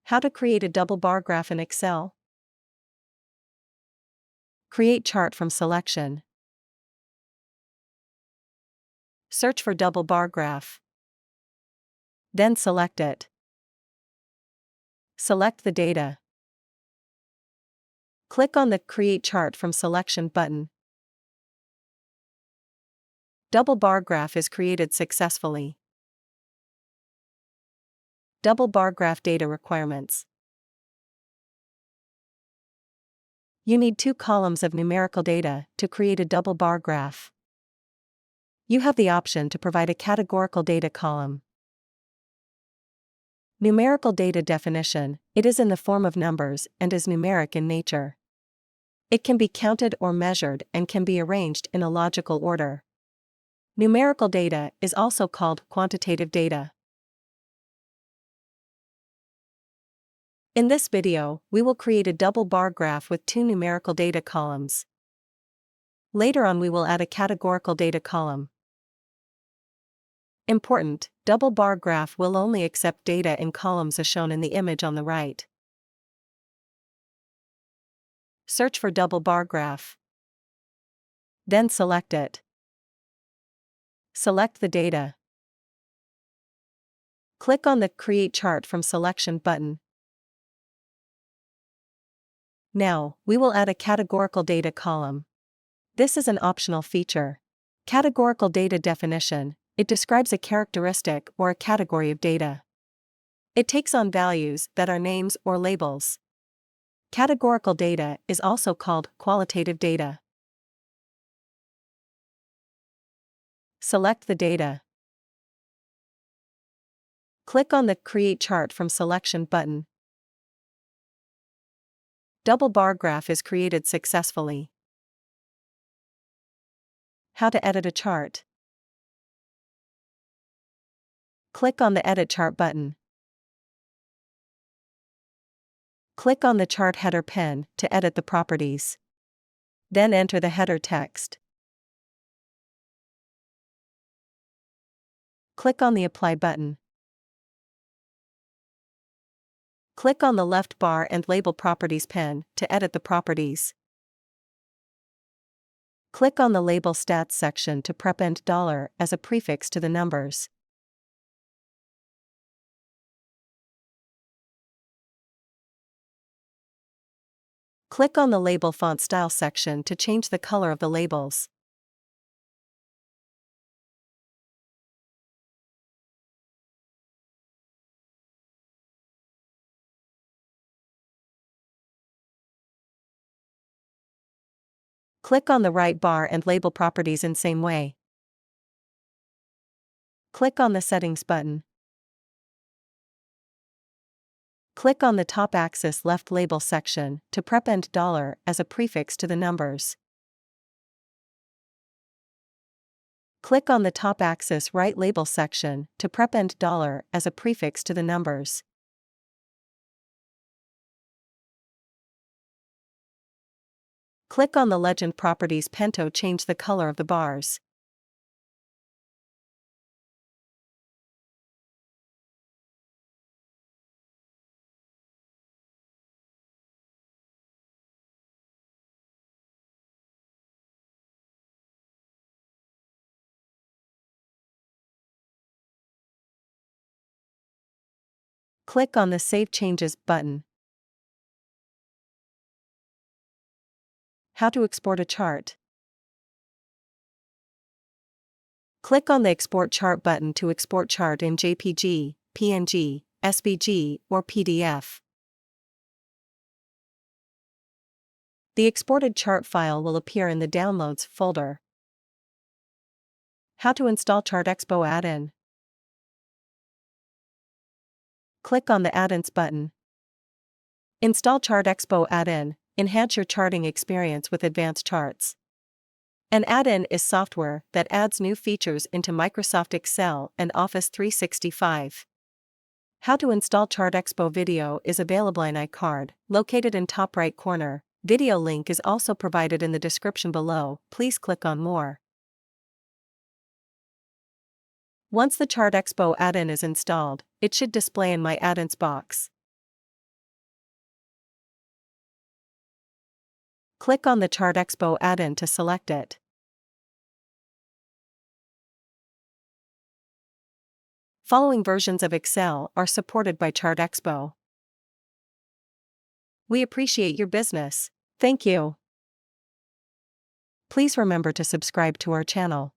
How to create a double bar graph in Excel. Create chart from selection. Search for double bar graph. Then select it. Select the data. Click on the Create Chart from Selection button. Double bar graph is created successfully. Double bar graph data requirements. You need 2 columns of numerical data to create a double bar graph. You have the option to provide a categorical data column. Numerical data definition: it is in the form of numbers and is numeric in nature. It can be counted or measured and can be arranged in a logical order. Numerical data is also called quantitative data. In this video, we will create a double bar graph with 2 numerical data columns. Later on we will add a categorical data column. Important: double bar graph will only accept data in columns as shown in the image on the right. Search for double bar graph. Then select it. Select the data. Click on the Create Chart from Selection button. Now, we will add a categorical data column. This is an optional feature. Categorical data definition: it describes a characteristic or a category of data. It takes on values that are names or labels. Categorical data is also called qualitative data. Select the data. Click on the Create Chart from Selection button. Double bar graph is created successfully. How to edit a chart. Click on the Edit Chart button. Click on the chart header pen to edit the properties. Then enter the header text. Click on the Apply button. Click on the left bar and label Properties pen to edit the properties. Click on the Label Stats section to prepend $ as a prefix to the numbers. Click on the Label Font Style section to change the color of the labels. Click on the right bar and label Properties in same way. Click on the Settings button. Click on the top axis left label section to prepend $ as a prefix to the numbers. Click on the top axis right label section to prepend $ as a prefix to the numbers. Click on the Legend Properties pen to change the color of the bars. Click on the Save Changes button. How to export a chart. Click on the Export Chart button to export chart in JPG, PNG, SVG, or PDF. The exported chart file will appear in the Downloads folder. How to install ChartExpo add-in. Click on the Add-ins button. Install ChartExpo add-in. Enhance your charting experience with advanced charts. An add-in is software that adds new features into Microsoft Excel and Office 365. How to install ChartExpo video is available in iCard, located in top right corner. Video link is also provided in the description below. Please click on More. Once the ChartExpo add-in is installed, it should display in My Add-ins box. Click on the ChartExpo add-in to select it. Following versions of Excel are supported by ChartExpo. We appreciate your business. Thank you. Please remember to subscribe to our channel.